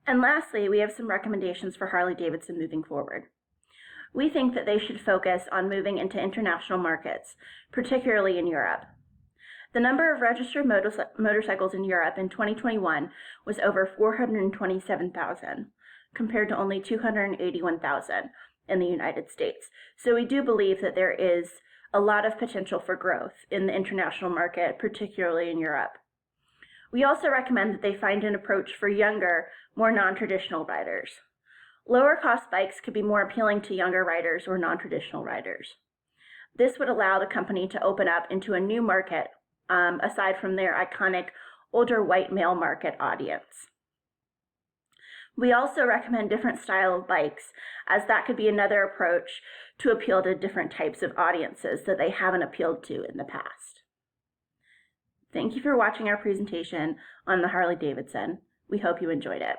And lastly, we have some recommendations for Harley-Davidson moving forward. We think that they should focus on moving into international markets, particularly in Europe. The number of registered motorcycles in Europe in 2021 was over 427,000, compared to only 281,000 in the United States. So we do believe that there is a lot of potential for growth in the international market, particularly in Europe. We also recommend that they find an approach for younger, more non-traditional riders. Lower cost bikes could be more appealing to younger riders or non-traditional riders. This would allow the company to open up into a new market, aside from their iconic older white male market audience. We also recommend different style of bikes, as that could be another approach to appeal to different types of audiences that they haven't appealed to in the past. Thank you for watching our presentation on the Harley-Davidson. We hope you enjoyed it.